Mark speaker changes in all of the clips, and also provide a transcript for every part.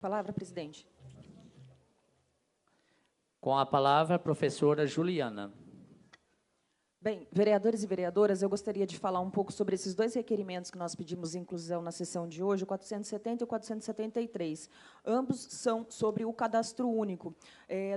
Speaker 1: Palavra, presidente.
Speaker 2: Com a palavra, a professora Juliana.
Speaker 1: Bem, vereadores e vereadoras, eu gostaria de falar um pouco sobre esses dois requerimentos que nós pedimos inclusão na sessão de hoje, o 470 e o 473. Ambos são sobre o cadastro único.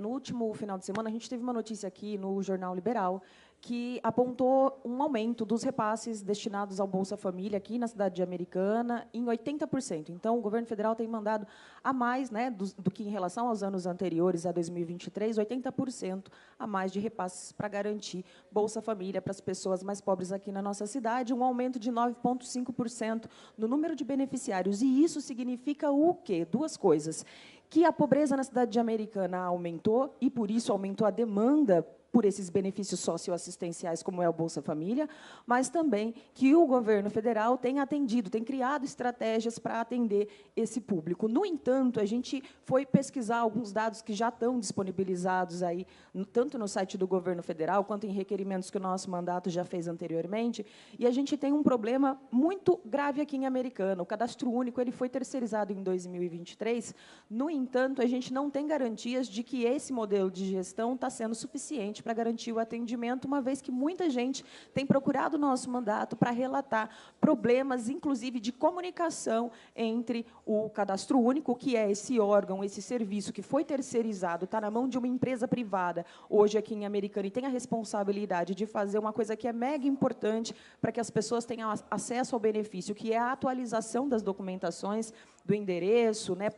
Speaker 1: No último final de semana, a gente teve uma notícia aqui no Jornal Liberal que apontou um aumento dos repasses destinados ao Bolsa Família aqui na cidade de Americana em 80%. Então, o governo federal tem mandado a mais, né, do que em relação aos anos anteriores, a 2023, 80% a mais de repasses para garantir Bolsa Família para as pessoas mais pobres aqui na nossa cidade, um aumento de 9,5% no número de beneficiários. E isso significa o quê? Duas coisas. Que a pobreza na cidade de Americana aumentou, e, por isso, aumentou a demanda por esses benefícios socioassistenciais, como é o Bolsa Família, mas também que o governo federal tem atendido, tem criado estratégias para atender esse público. No entanto, a gente foi pesquisar alguns dados que já estão disponibilizados aí, tanto no site do governo federal, quanto em requerimentos que o nosso mandato já fez anteriormente, e a gente tem um problema muito grave aqui em Americana. O cadastro único ele foi terceirizado em 2023, no entanto, a gente não tem garantias de que esse modelo de gestão está sendo suficiente para garantir o atendimento, uma vez que muita gente tem procurado o nosso mandato para relatar problemas, inclusive, de comunicação entre o cadastro único, que é esse órgão, esse serviço que foi terceirizado, está na mão de uma empresa privada, hoje aqui em Americana, e tem a responsabilidade de fazer uma coisa que é mega importante para que as pessoas tenham acesso ao benefício, que é a atualização das documentações, do endereço, né,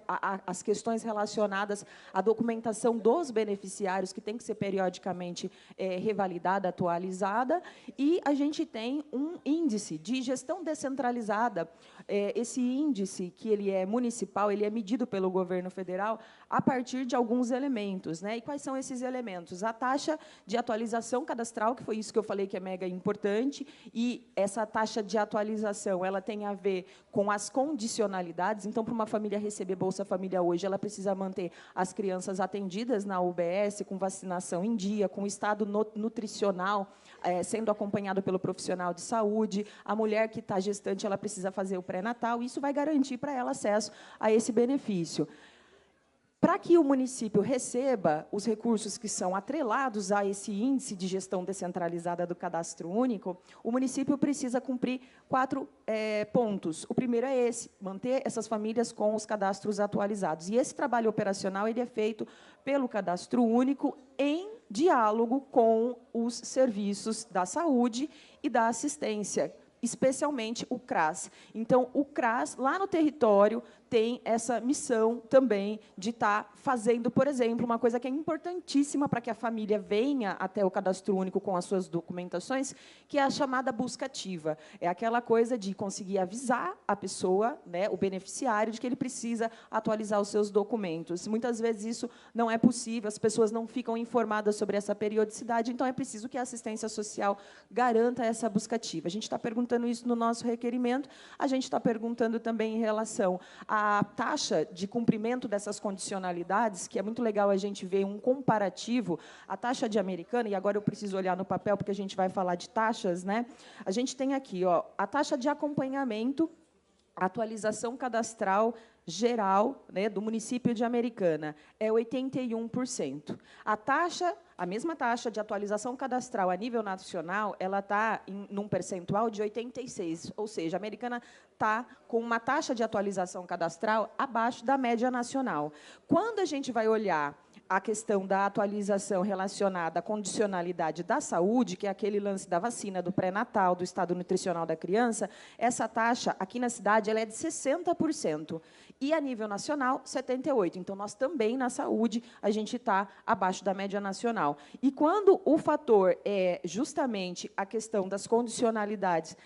Speaker 1: as questões relacionadas à documentação dos beneficiários, que tem que ser periodicamente revalidada, atualizada, e a gente tem um índice de gestão descentralizada. Esse índice, que ele é municipal, ele é medido pelo governo federal a partir de alguns elementos, né? E quais são esses elementos? A taxa de atualização cadastral, que foi isso que eu falei que é mega importante, e essa taxa de atualização ela tem a ver com as condicionalidades. Então, para uma família receber Bolsa Família hoje, ela precisa manter as crianças atendidas na UBS, com vacinação em dia, com estado nutricional, sendo acompanhado pelo profissional de saúde. A mulher que está gestante, ela precisa fazer o pré-natal. Isso vai garantir para ela acesso a esse benefício. Para que o município receba os recursos que são atrelados a esse índice de gestão descentralizada do cadastro único, o município precisa cumprir 4 pontos. O primeiro é esse, manter essas famílias com os cadastros atualizados. E esse trabalho operacional ele é feito pelo cadastro único em diálogo com os serviços da saúde e da assistência, especialmente o CRAS. Então, o CRAS, lá no território, tem essa missão também de estar fazendo, por exemplo, uma coisa que é importantíssima para que a família venha até o cadastro único com as suas documentações, que é a chamada busca ativa. É aquela coisa de conseguir avisar a pessoa, né, o beneficiário, de que ele precisa atualizar os seus documentos. Muitas vezes isso não é possível, as pessoas não ficam informadas sobre essa periodicidade, então é preciso que a assistência social garanta essa busca ativa. A gente está perguntando isso no nosso requerimento, a gente está perguntando também em relação à taxa de cumprimento dessas condicionalidades, que é muito legal a gente ver um comparativo, a taxa de Americana, e agora eu preciso olhar no papel, porque a gente vai falar de taxas, né? A gente tem aqui, ó, a taxa de acompanhamento, atualização cadastral geral, né, do município de Americana, é 81%. A mesma taxa de atualização cadastral a nível nacional, ela está num percentual de 86%, ou seja, a Americana está com uma taxa de atualização cadastral abaixo da média nacional. Quando a gente vai olhar a questão da atualização relacionada à condicionalidade da saúde, que é aquele lance da vacina, do pré-natal, do estado nutricional da criança, essa taxa, aqui na cidade, ela é de 60%. E, a nível nacional, 78%. Então, nós também, na saúde, a gente está abaixo da média nacional. E, quando o fator é justamente a questão das condicionalidades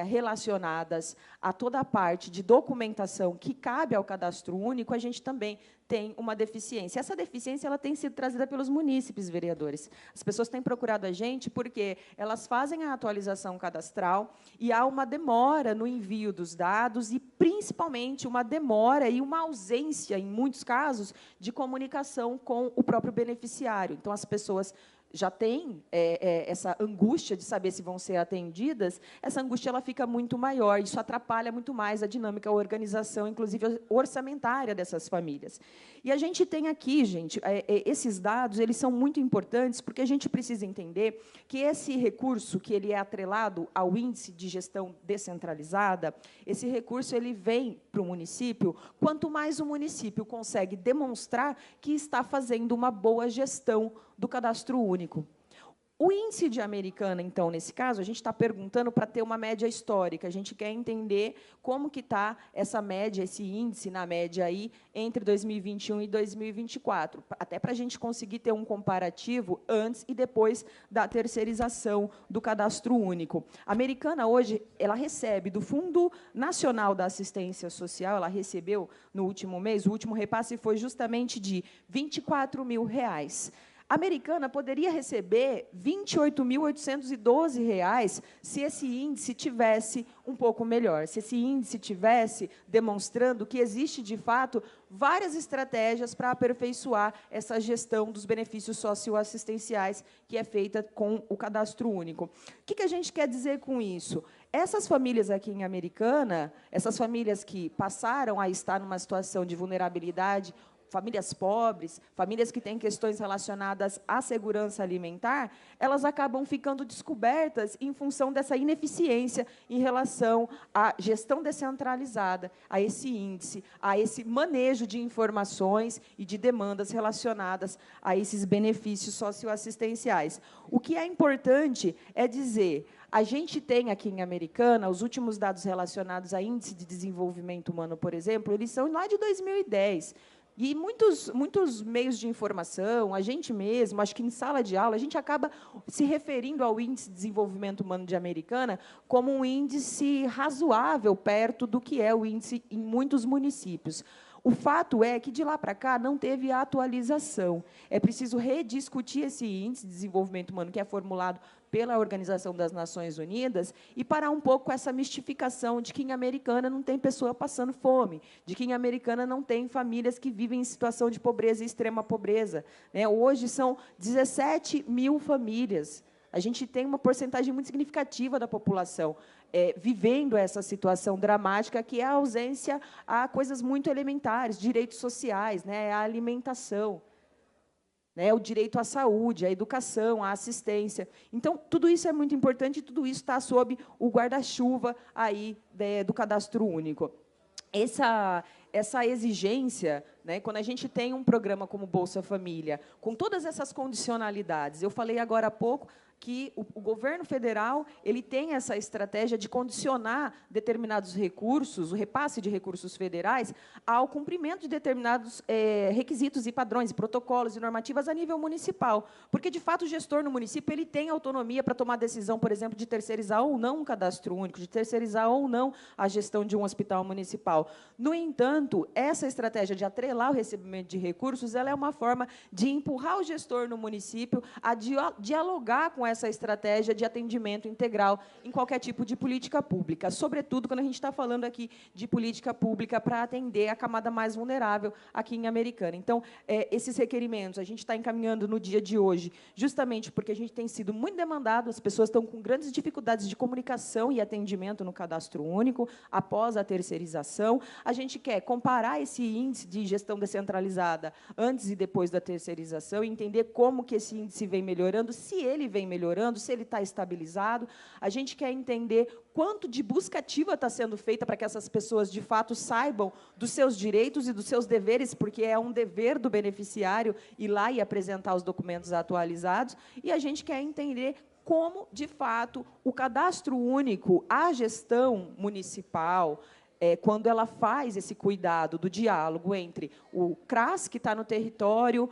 Speaker 1: relacionadas a toda a parte de documentação que cabe ao cadastro único, a gente também tem uma deficiência. Essa deficiência ela tem sido trazida pelos munícipes, vereadores. As pessoas têm procurado a gente porque elas fazem a atualização cadastral e há uma demora no envio dos dados e, principalmente, uma demora e uma ausência, em muitos casos, de comunicação com o próprio beneficiário. Então, as pessoas já têm essa angústia de saber se vão ser atendidas, essa angústia ela fica muito maior. Isso atrapalha muito mais a dinâmica, a organização, inclusive orçamentária dessas famílias. E a gente tem aqui, gente, esses dados eles são muito importantes, porque a gente precisa entender que esse recurso, que ele é atrelado ao índice de gestão descentralizada, esse recurso ele vem para o município, quanto mais o município consegue demonstrar que está fazendo uma boa gestão do cadastro único. O índice de Americana, então, nesse caso, a gente está perguntando para ter uma média histórica. A gente quer entender como que está essa média, esse índice na média aí entre 2021 e 2024, até para a gente conseguir ter um comparativo antes e depois da terceirização do cadastro único. A Americana hoje ela recebe do Fundo Nacional da Assistência Social, ela recebeu no último mês, o último repasse foi justamente de R$ 24.000. A Americana poderia receber R$ 28.812 se esse índice tivesse um pouco melhor, se esse índice tivesse demonstrando que existe, de fato, várias estratégias para aperfeiçoar essa gestão dos benefícios socioassistenciais que é feita com o cadastro único. O que a gente quer dizer com isso? Essas famílias aqui em Americana, essas famílias que passaram a estar numa situação de vulnerabilidade, famílias pobres, famílias que têm questões relacionadas à segurança alimentar, elas acabam ficando descobertas em função dessa ineficiência em relação à gestão descentralizada, a esse índice, a esse manejo de informações e de demandas relacionadas a esses benefícios socioassistenciais. O que é importante é dizer, a gente tem aqui em Americana, os últimos dados relacionados a índice de desenvolvimento humano, por exemplo, eles são lá de 2010. E muitos meios de informação, a gente mesmo, acho que em sala de aula, a gente acaba se referindo ao Índice de Desenvolvimento Humano de Americana como um índice razoável perto do que é o índice em muitos municípios. O fato é que, de lá para cá, não teve atualização. É preciso rediscutir esse índice de desenvolvimento humano, que é formulado pela Organização das Nações Unidas, e parar um pouco com essa mistificação de que em Americana não tem pessoa passando fome, de que em Americana não tem famílias que vivem em situação de pobreza e extrema pobreza. Hoje são 17 mil famílias. A gente tem uma porcentagem muito significativa da população vivendo essa situação dramática, que é a ausência a coisas muito elementares, direitos sociais, a alimentação, o direito à saúde, à educação, à assistência. Então, tudo isso é muito importante e tudo isso está sob o guarda-chuva aí do cadastro único. Essa exigência, quando a gente tem um programa como Bolsa Família, com todas essas condicionalidades, eu falei agora há pouco que o governo federal ele tem essa estratégia de condicionar determinados recursos, o repasse de recursos federais, ao cumprimento de determinados requisitos e padrões, e protocolos e normativas a nível municipal. Porque, de fato, o gestor no município ele tem autonomia para tomar decisão, por exemplo, de terceirizar ou não um cadastro único, de terceirizar ou não a gestão de um hospital municipal. No entanto, essa estratégia de atrelar o recebimento de recursos ela é uma forma de empurrar o gestor no município a dialogar com essa estratégia de atendimento integral em qualquer tipo de política pública, sobretudo quando a gente está falando aqui de política pública para atender a camada mais vulnerável aqui em Americana. Então, esses requerimentos a gente está encaminhando no dia de hoje, justamente porque a gente tem sido muito demandado, as pessoas estão com grandes dificuldades de comunicação e atendimento no cadastro único, após a terceirização. A gente quer comparar esse índice de gestão descentralizada antes e depois da terceirização, e entender como que esse índice vem melhorando, se ele vem melhorando, se ele está estabilizado. A gente quer entender quanto de busca ativa está sendo feita para que essas pessoas, de fato, saibam dos seus direitos e dos seus deveres, porque é um dever do beneficiário ir lá e apresentar os documentos atualizados. E a gente quer entender como, de fato, o cadastro único, a gestão municipal, quando ela faz esse cuidado do diálogo entre o CRAS, que está no território,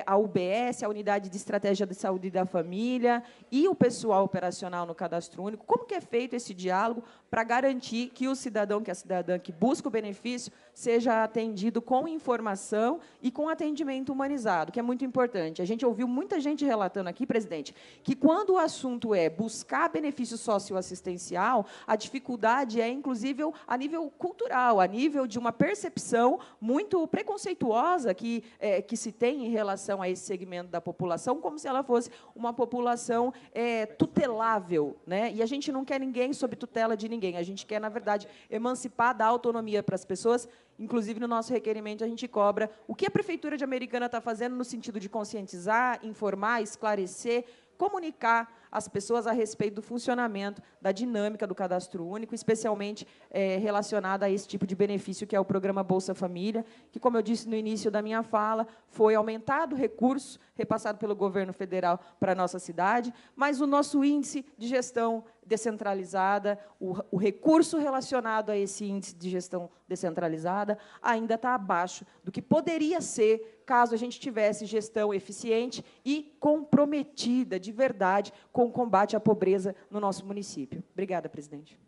Speaker 1: a UBS, a Unidade de Estratégia de Saúde da Família, e o pessoal operacional no cadastro único, como que é feito esse diálogo para garantir que o cidadão, que a cidadã que busca o benefício, seja atendido com informação e com atendimento humanizado, que é muito importante. A gente ouviu muita gente relatando aqui, presidente, que quando o assunto é buscar benefício socioassistencial, a dificuldade é, inclusive, a nível cultural, a nível de uma percepção muito preconceituosa que se tem em relação a esse segmento da população, como se ela fosse uma população tutelável, né? E a gente não quer ninguém sob tutela de ninguém, a gente quer, na verdade, emancipar, dar autonomia para as pessoas. Inclusive, no nosso requerimento, a gente cobra o que a Prefeitura de Americana está fazendo no sentido de conscientizar, informar, esclarecer, comunicar às pessoas a respeito do funcionamento, da dinâmica do cadastro único, especialmente relacionada a esse tipo de benefício que é o programa Bolsa Família, que, como eu disse no início da minha fala, foi aumentado o recurso repassado pelo governo federal para a nossa cidade, mas o nosso índice de gestão descentralizada, o recurso relacionado a esse índice de gestão descentralizada ainda está abaixo do que poderia ser caso a gente tivesse gestão eficiente e comprometida, de verdade, com o combate à pobreza no nosso município. Obrigada, presidente.